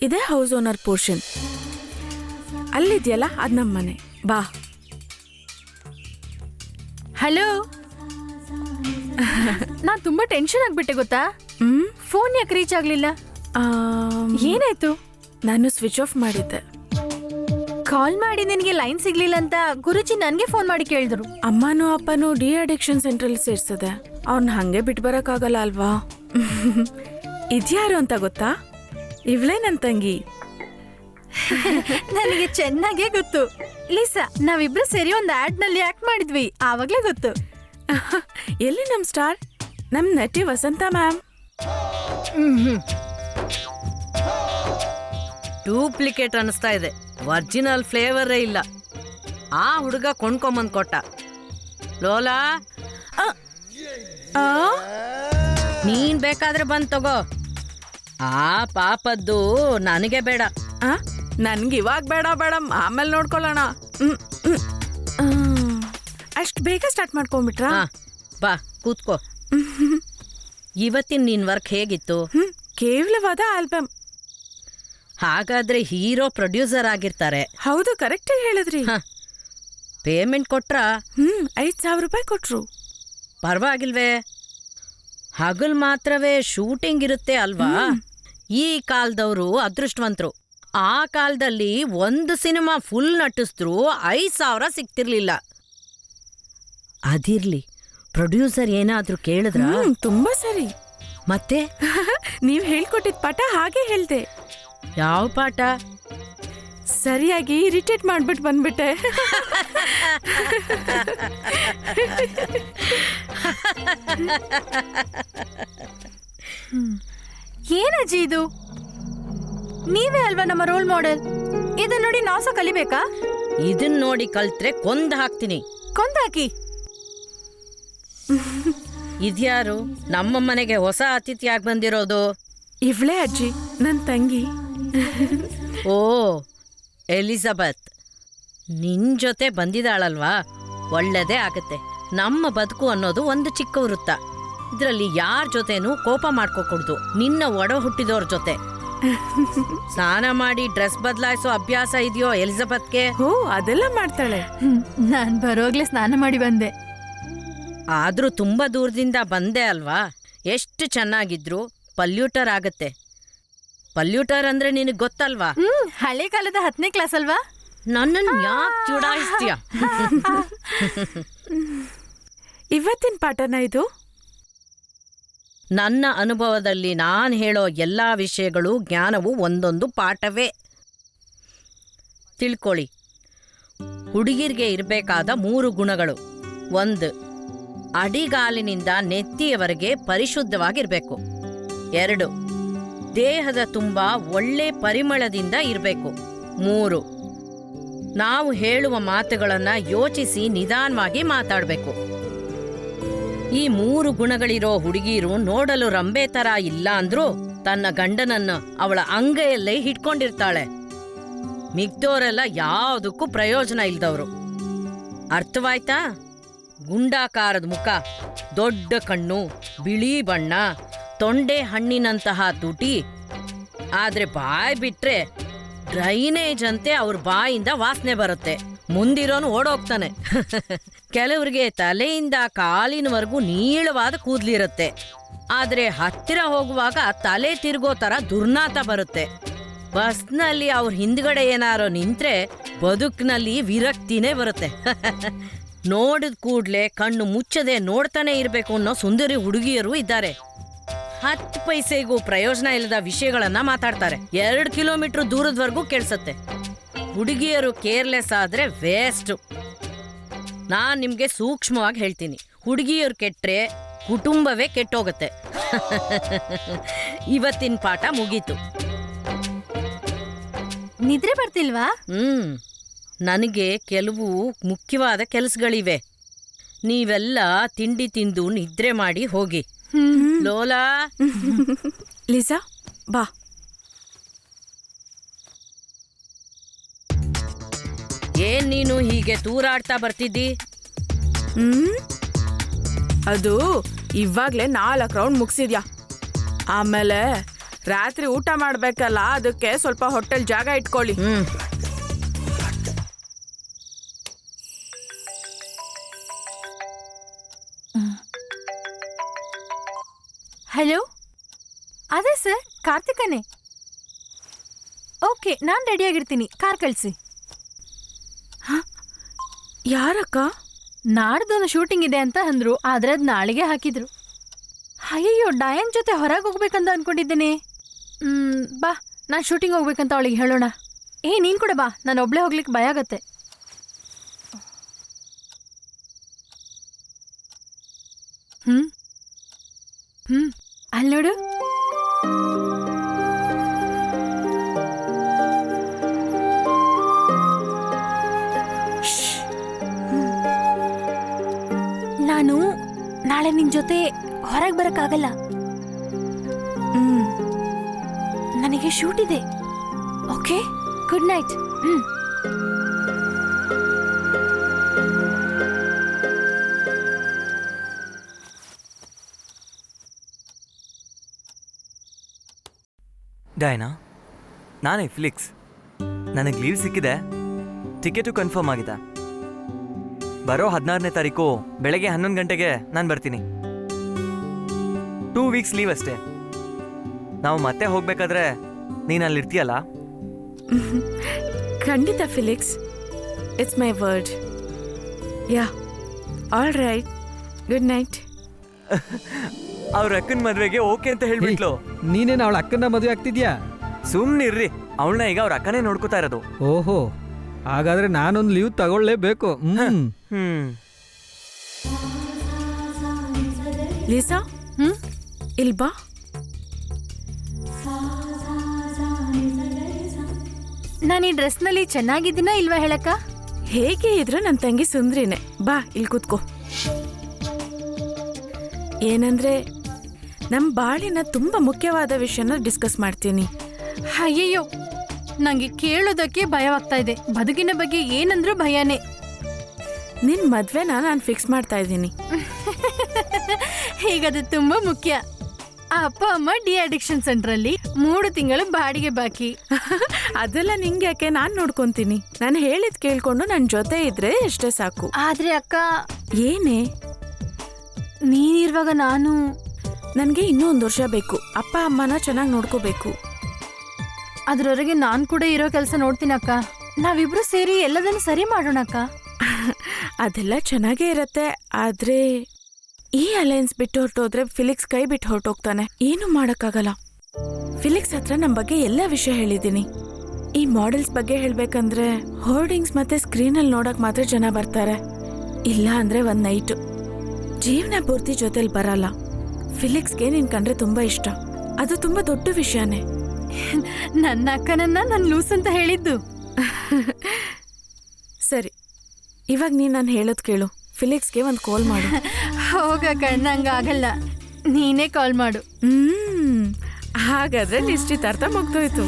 ಇದೇ house owner portion. ಅಲ್ಲಿದೆಯಲ್ಲ ಅದು ನಮ್ಮ ಮನೆ. ಬಾ. ಹಲೋ. ನಾನ್ ತುಂಬಾ ಟೆನ್ಷನ್ ಆಗ್ಬಿಟ್ಟೆ ಗೊತ್ತಾ. ಫೋನ್ ಯಾಕೆ ರೀಚ್ ಆಗ್ಲಿಲ್ಲ? ಏನಾಯ್ತು? ನಾನು ಸ್ವಿಚ್ ಆಫ್ ಮಾಡಿದ್ದೆ. ಕಾಲ್ ಮಾಡಿ ನಿನಗೆ ಲೈನ್ ಸಿಗ್ಲಿಲ್ಲ ಅಂತ ಗುರುಜಿ ನನ್ಗೆ ಫೋನ್ ಮಾಡಿ ಕೇಳಿದ್ರು. ಅಮ್ಮನೂ ಅಪ್ಪನೂ ಡಿ ಅಡಿಕ್ಷನ್ ಸೆಂಟ್ರಲ್ ಸೇರ್ಸದೆ. ಅವ್ರನ್ನ ಹಂಗೆ ಬಿಟ್ಟು ಬರಕ್ಕಾಗಲ್ಲ ಅಲ್ವಾ. ಇದ್ಯಾರು ಅಂತ ಗೊತ್ತಾ? ಇವಳೇ ನನ್ ತಂಗಿ. ನನಗೆ ಚೆನ್ನಾಗೇ ಗೊತ್ತು. ಲೀಸಾ, ನಾವಿಬ್ರು ಸೇರಿ ಒಂದು ಆಡ್ ನಲ್ಲಿ ಆಕ್ಟ್ ಮಾಡಿದ್ವಿ, ಆವಾಗ್ಲೇ ಗೊತ್ತು. ಎಲ್ಲಿ ನಮ್ ಸ್ಟಾರ್? ನಮ್ ನಟಿ ವಸಂತ ಮ್ಯಾಮ್. ಡೂಪ್ಲಿಕೇಟ್ ಅನಿಸ್ತಾ ಇದೆ. ಒರಿಜಿನಲ್ ಫ್ಲೇವರೇ ಇಲ್ಲ. ಆ ಹುಡುಗ ಕೊಂಡ್ಕೊಂಬಂದ್ ಕೊಟ್ಟ. ಲೋಲಾ, ನೀನ್ ಬೇಕಾದ್ರೆ ಬಂದ್ ತಗೋ. ಆ ಪಾಪದ್ದು ನನಗೆ ಬೇಡ. ನನ್ಗೆ ಇವಾಗ ಬೇಡ ಮೇಡಮ್, ಆಮೇಲೆ ನೋಡ್ಕೊಳ್ಳೋಣ. ಅಷ್ಟ್ ಬೇಗ ಸ್ಟಾರ್ಟ್ ಮಾಡ್ಕೊಂಡ್ಬಿಟ್ರ? ಬಾ ಕೂತ್ಕೋ. ಇವತ್ತಿನ ನಿನ್ ವರ್ಕ್ ಹೇಗಿತ್ತು? ಕೇವಲವಾದ ಆಲ್ಬಮ್. ಹಾಗಾದ್ರೆ ಹೀರೋ ಪ್ರೊಡ್ಯೂಸರ್ ಆಗಿರ್ತಾರೆ. ಹೌದು, ಕರೆಕ್ಟ್ ಹೇಳಿದ್ರಿ. ಪೇಮೆಂಟ್ ಕೊಟ್ರ? 5,000 ರೂಪಾಯಿ ಕೊಟ್ರು. ಪರವಾಗಿಲ್ವೇ? ಹಗಲ್ ಮಾತ್ರವೇ ಶೂಟಿಂಗ್ ಇರುತ್ತೆ ಅಲ್ವಾ? ಈ ಕಾಲದವರು ಅದೃಷ್ಟವಂತರು. ಆ ಕಾಲದಲ್ಲಿ ಒಂದು ಸಿನಿಮಾ ಫುಲ್ ನಟಿಸಿದ್ರು 5,000 ಸಿಗ್ತಿರ್ಲಿಲ್ಲ. ಅದಿರ್ಲಿ, ಪ್ರೊಡ್ಯೂಸರ್ ಏನಾದ್ರೂ ಕೇಳಿದ್ರ? ತುಂಬಾ ಸರಿ. ಮತ್ತೆ ನೀವ್ ಹೇಳ್ಕೊಟ್ಟಿದ್ ಪಾಠ ಹಾಗೆ ಹೇಳ್ದೆ. ಯಾವ ಪಾಠ? ಸರಿಯಾಗಿ ಇರಿಟೇಟ್ ಮಾಡ್ಬಿಟ್ಟು ಬಂದ್ಬಿಟ್ಟೆ. ಏನಜ್ಜಿ ಇದು? ನೀವೇ ಅಲ್ವಾ ನಮ್ಮ ರೋಲ್ ಮಾಡೆಲ್. ಇದನ್ನ ನೋಡಿ ನಾವು ಸಹ ಕಲಿಬೇಕಾ? ಇದನ್ ನೋಡಿ ಕಲ್ತ್ರೆ ಕೊಂದ್ ಹಾಕ್ತೀನಿ. ಕೊಂದಾಕಿ. ಇದ್ಯಾರು ನಮ್ಮ ಮನೆಗೆ ಹೊಸ ಅತಿಥಿಯಾಗಿ ಬಂದಿರೋದು? ಇವಳೇ ಅಜ್ಜಿ, ನನ್ ತಂಗಿ. ಓ, ಎಲಿಜಬೆತ್ ನಿನ್ ಜೊತೆ ಬಂದಿದ್ದಾಳಲ್ವಾ? ಒಳ್ಳೆದೇ ಆಗತ್ತೆ. ನಮ್ಮ ಬದುಕು ಅನ್ನೋದು ಒಂದು ಚಿಕ್ಕ ವೃತ್ತ. ಇದ್ರಲ್ಲಿ ಯಾರ ಜೊತೆನೂ ಕೋಪ ಮಾಡ್ಕೋಕೂಡ್ದು. ನಿನ್ನ ಒಡ ಹುಟ್ಟಿದವ್ರ ಜೊತೆ. ಸ್ನಾನ ಮಾಡಿ ಡ್ರೆಸ್ ಬದಲಾಯಿಸೋ ಅಭ್ಯಾಸ ಇದೆಯೋ ಎಲಿಜಬೆತ್ಗೆ? ಓ, ಅದೆಲ್ಲ ಮಾಡ್ತಾಳೆ. ನಾನ್ ಬರೋಗ್ಲೇ ಸ್ನಾನ ಮಾಡಿ ಬಂದೆ. ಆದ್ರೂ ತುಂಬಾ ದೂರದಿಂದ ಬಂದೆ ಅಲ್ವಾ? ಎಷ್ಟು ಚೆನ್ನಾಗಿದ್ರು ಪಲ್ಯೂಟರ್ ಆಗತ್ತೆ. ಪಲ್ಯೂಟರ್ ಅಂದ್ರೆ ನಿನಗ್ ಗೊತ್ತಲ್ವಾ? ಹಳೆ ಕಾಲದ 10ನೇ ಕ್ಲಾಸ್ ಅಲ್ವಾ? ನನ್ನನ್ನು ಯಾಕೆ ಚುಡಾಯಿಸ್ತೀಯ? ಇವತ್ತಿನ ಪಾಠನ ಇದು? ನನ್ನ ಅನುಭವದಲ್ಲಿ ನಾನು ಹೇಳೋ ಎಲ್ಲಾ ವಿಷಯಗಳು, ಜ್ಞಾನವು ಒಂದೊಂದು ಪಾಠವೇ. ತಿಳ್ಕೊಳ್ಳಿ. ಹುಡುಗಿರ್ಗೆ ಇರಬೇಕಾದ 3 ಗುಣಗಳು. 1, ಅಡಿಗಾಲಿನಿಂದ ನೆತ್ತಿಯವರೆಗೆ ಪರಿಶುದ್ಧವಾಗಿರ್ಬೇಕು. 2, ದೇಹದ ತುಂಬಾ ಒಳ್ಳೆ ಪರಿಮಳದಿಂದ ಇರಬೇಕು. 3, ನಾವು ಹೇಳುವ ಮಾತುಗಳನ್ನ ಯೋಚಿಸಿ ನಿಧಾನವಾಗಿ ಮಾತಾಡಬೇಕು. ಈ 3 ಗುಣಗಳಿರೋ ಹುಡುಗಿರು ನೋಡಲು ರಂಬೆ ತರ ಇಲ್ಲ ಅಂದ್ರೂ ತನ್ನ ಗಂಡನನ್ನು ಅವಳ ಅಂಗೈಯಲ್ಲೇ ಹಿಡ್ಕೊಂಡಿರ್ತಾಳೆ. ಮಿಗ್ದೋರೆಲ್ಲ ಯಾವುದಕ್ಕೂ ಪ್ರಯೋಜನ ಇಲ್ದವ್ರು. ಅರ್ಥವಾಯ್ತಾ? ಗುಂಡಾಕಾರದ ಮುಖ, ದೊಡ್ಡ ಕಣ್ಣು, ಬಿಳಿ ಬಣ್ಣ, ತೊಂಡೆ ಹಣ್ಣಿನಂತಹ ತುಟಿ. ಆದ್ರೆ ಬಾಯ್ ಬಿಟ್ರೆ ಡ್ರೈನೇಜ್ ಅಂತೆ ಅವ್ರ ಬಾಯಿಂದ ವಾಸನೆ ಬರುತ್ತೆ. ಮುಂದಿರೋನು ಓಡೋಗ್ತಾನೆ. ಕೆಲವರಿಗೆ ತಲೆಯಿಂದ ಕಾಲಿನವರೆಗೂ ನೀಳವಾದ ಕೂದ್ಲಿರುತ್ತೆ. ಆದ್ರೆ ಹತ್ತಿರ ಹೋಗುವಾಗ ತಲೆ ತಿರುಗೋ ತರ ದುರ್ನಾತ ಬರುತ್ತೆ. ಬಸ್ನಲ್ಲಿ ಅವ್ರ ಹಿಂದ್ಗಡೆ ಏನಾರೋ ನಿಂತ್ರೆ ಬದುಕ್ನಲ್ಲಿ ವಿರಕ್ತಿನೇ ಬರುತ್ತೆ. ನೋಡಿದ ಕೂಡ್ಲೆ ಕಣ್ಣು ಮುಚ್ಚದೆ ನೋಡ್ತಾನೆ ಇರ್ಬೇಕು ಅನ್ನೋ ಸುಂದರಿ ಹುಡುಗಿಯರು ಇದ್ದಾರೆ. 10 ಪೈಸೆಗೂ ಪ್ರಯೋಜನ ಇಲ್ಲದ ವಿಷಯಗಳನ್ನ ಮಾತಾಡ್ತಾರೆ. 2 ಕಿಲೋಮೀಟರ್ ದೂರದವರೆಗೂ ಕೇಳಿಸತ್ತೆ. ಹುಡುಗಿಯರು ಕೇರ್ಲೆಸ್ ಆದ್ರೆ ವೇಸ್ಟ್. ನಾನ್ ನಿಮ್ಗೆ ಸೂಕ್ಷ್ಮವಾಗಿ ಹೇಳ್ತೀನಿ, ಹುಡುಗಿಯರು ಕೆಟ್ರೆ ಕುಟುಂಬವೇ ಕೆಟ್ಟೋಗತ್ತೆ. ಇವತ್ತಿನ ಪಾಠ ಮುಗೀತು. ನಿದ್ರೆ ಬರ್ತಿಲ್ವಾ? ನನಗೆ ಕೆಲವು ಮುಖ್ಯವಾದ ಕೆಲಸಗಳಿವೆ. ನೀವೆಲ್ಲ ತಿಂಡಿ ತಿಂದು ನಿದ್ರೆ ಮಾಡಿ ಹೋಗಿ. ಲೋಲಾ, ಲಿಸಾ, ಬಾ. ಏನ್ ನೀನು ಹೀಗೆ ತೂರಾಡ್ತಾ ಬರ್ತಿದ್ದಿ? ಅದು ಇವಾಗ್ಲೇ 4 ರೌಂಡ್ ಮುಗಿಸಿದ್ಯಾ. ಆಮೇಲೆ ರಾತ್ರಿ ಊಟ ಮಾಡ್ಬೇಕಲ್ಲ, ಅದಕ್ಕೆ ಸ್ವಲ್ಪ ಹೋಟೆಲ್ ಜಾಗ ಇಟ್ಕೊಳ್ಳಿ. ಹಲೋ, ಅದೇ ಸರ್, ಕಾರ್ತಿಕನೇ. ಓಕೆ, ನಾನು ರೆಡಿಯಾಗಿರ್ತೀನಿ, ಕಾರ್ ಕಳಿಸಿ. ಯಾರಕ್ಕ? ನಾಡ್ದೊಂದು ಶೂಟಿಂಗ್ ಇದೆ ಅಂತ ಅಂದ್ರು, ಆದ್ರೆ ಅದು ನಾಳೆಗೆ ಹಾಕಿದ್ರು. ಅಯ್ಯಯ್ಯೋ, ಡಯಾನ್ ಜೊತೆ ಹೊರಗೆ ಹೋಗ್ಬೇಕಂತ ಅನ್ಕೊಂಡಿದ್ದೇನೆ. ಬಾ, ನಾನು ಶೂಟಿಂಗ್ ಹೋಗ್ಬೇಕಂತ ಅವಳಿಗೆ ಹೇಳೋಣ. ನೀನ್ ಕೂಡ ಬಾ, ನಾನು ಒಬ್ಳೆ ಹೋಗ್ಲಿಕ್ಕೆ ಭಯ ಆಗತ್ತೆ. ಅಲ್ಲಿ ನೋಡು. ನಾನು ನಾಳೆ ನಿನ್ ಜೊತೆ ಹೊರಗೆ ಬರಕ್ಕಾಗಲ್ಲ. ನನಗೆ ಶೂಟ್ ಇದೆ. Okay, good night. ಡಯಾನಾ, ನಾನೇ ಫಿಲಿಕ್ಸ್. ನನಗೆ ಲೀವ್ ಸಿಕ್ಕಿದೆ, ಟಿಕೆಟು ಕನ್ಫರ್ಮ್ ಆಗಿದೆ. ಬರೋ 16ನೇ ತಾರೀಕು ಬೆಳಗ್ಗೆ 11 ಗಂಟೆಗೆ ನಾನು ಬರ್ತೀನಿ. 2 ವೀಕ್ಸ್ ಲೀವ್ ಅಷ್ಟೇ. ನಾವು ಮತ್ತೆ ಹೋಗ್ಬೇಕಾದ್ರೆ ನೀನು ಅಲ್ಲಿರ್ತೀಯಲ್ಲ? ಖಂಡಿತ Felix, it's my word. Yeah, all right, good night. ಅವ್ರ ಅಕ್ಕನ ಮದುವೆಗೆ ಓಕೆ ಅಂತ ಹೇಳ್ಬಿಟ್ಲು. ನೀನೇನು ಅವಳ ಅಕ್ಕನ ಮದುವೆ ಆಗ್ತಿದ್ಯಾ? ಸುಮ್ಮನಿರ್ರಿ, ಅವಳನ್ನ ಈಗ ಅವ್ರ ಅಕ್ಕನೇ ನೋಡ್ಕೋತಾ ಇರೋದು. ಓಹೋ, ಹಾಗಾದ್ರೆ ನಾನೊಂದು ಲೀವ್ ತಗೊಳ್ಳೇಬೇಕು. ಲೀಸಾ, ಇಲ್ ಬಾ. ನಾನು ಈ ಡ್ರೆಸ್ನಲ್ಲಿ ಚೆನ್ನಾಗಿದ್ದೀನಾ ಇಲ್ವಾ ಹೇಳಕ್ಕ? ಹೇಗೆ ಇದ್ರು ನನ್ನ ತಂಗಿ ಸುಂದ್ರಿನೇ. ಬಾ, ಇಲ್ಲಿ ಕೂತ್ಕೋ. ಏನಂದ್ರೆ, ನಮ್ಮ ಬಾಳಿನ ತುಂಬಾ ಮುಖ್ಯವಾದ ವಿಷಯನ ಡಿಸ್ಕಸ್ ಮಾಡ್ತೀನಿ. ಅಯ್ಯಯ್ಯೋ, ನಂಗೆ ಕೇಳೋದಕ್ಕೆ ಭಯವಾಗ್ತಾ ಇದೆ. ಬದುಕಿನ ಬಗ್ಗೆ ಏನಂದ್ರೂ ಭಯನೇ. ನಿನ್ ಮದ್ವೆನ ನಾನು ಫಿಕ್ಸ್ ಮಾಡ್ತಾ ಇದ್ದೀನಿ. ಹೀಗದು ತುಂಬಾ ಮುಖ್ಯ. ಅಪ್ಪ ಅಮ್ಮ ಡಿ ಅಡಿಕ್ಷನ್ ಸೆಂಟರ್ ಅಲ್ಲಿ 3 ತಿಂಗಳು ಬಾಡಿಗೆ ಬಾಕಿ. ಅದೆಲ್ಲ ನಿಂಗೆ ಯಾಕೆ, ನಾನ್ ನೋಡ್ಕೊಂತೀನಿ. ನಾನು ಹೇಳಿದ್ ಕೇಳ್ಕೊಂಡು ನನ್ ಜೊತೆ ಇದ್ರೆ ಎಷ್ಟೇ ಸಾಕು. ಆದ್ರೆ ಅಕ್ಕ, ಏನೇ ನೀನಿರುವಾಗ ನಾನು ನನ್ಗೆ ಇನ್ನೂ 1 ವರ್ಷ ಬೇಕು. ಅಪ್ಪ ಅಮ್ಮನ ಚೆನ್ನಾಗಿ ನೋಡ್ಕೋಬೇಕು. ಅದ್ರವರೆಗೆ ನಾನ್ ಕೂಡ ಇರೋ ಕೆಲಸ ನೋಡ್ತೀನಿ ಅಕ್ಕ. ನಾವಿಬ್ರು ಸೇರಿ ಎಲ್ಲದನ್ನು ಸರಿ ಮಾಡೋಣ ಅಕ್ಕ. ಅದೆಲ್ಲ ಚೆನ್ನಾಗೇ ಇರತ್ತೆ. ಆದ್ರೆ ಈ ಅಲಯನ್ಸ್ ಬಿಟ್ಟು ಹೊರಟೋದ್ರೆ ಫಿಲಿಕ್ಸ್ ಕೈ ಬಿಟ್ಟು ಹೊರಟೋಗ್ತಾನೆ. ಏನು ಮಾಡಕ್ಕಾಗಲ್ಲ. ಫಿಲಿಕ್ಸ್ ಹತ್ರ ನಮ್ ಬಗ್ಗೆ ಎಲ್ಲ ವಿಷಯ ಹೇಳಿದೀನಿ. ಈ ಮಾಡೆಲ್ಸ್ ಬಗ್ಗೆ ಹೇಳ್ಬೇಕಂದ್ರೆ ಹೋರ್ಡಿಂಗ್ಸ್ ಮತ್ತೆ ಸ್ಕ್ರೀನಲ್ಲಿ ನೋಡಕ್ ಮಾತ್ರ ಜನ ಬರ್ತಾರೆ. ಇಲ್ಲ ಅಂದ್ರೆ 1 ನೈಟ್, ಜೀವನ ಪೂರ್ತಿ ಜೊತೆಲಿ ಬರಲ್ಲ. ಫಿಲಿಕ್ಸ್ಗೆ ನೀನ್ ಕಂಡ್ರೆ ತುಂಬಾ ಇಷ್ಟ. ಅದು ತುಂಬಾ ದೊಡ್ಡ ವಿಷಯನೇ. ನನ್ನ ಅಕ್ಕನನ್ನ ನಾನು ಲೂಸ್ ಅಂತ ಹೇಳಿದ್ದು. ಸರಿ, ಇವಾಗ ನೀನ್ ನಾನು ಹೇಳೋದ್ ಕೇಳು. ಫಿಲಿಕ್ಸ್ಗೆ 1 ಕಾಲ್ ಮಾಡು. ಹೋಗಕ್ಕ, ನಂಗಾಗಲ್ಲ, ನೀನೇ ಕಾಲ್ ಮಾಡು. ಹಾಗಾದ್ರೆ ನಿಶ್ಚಿತಾರ್ಥ ಮುಗ್ದೋಯ್ತು.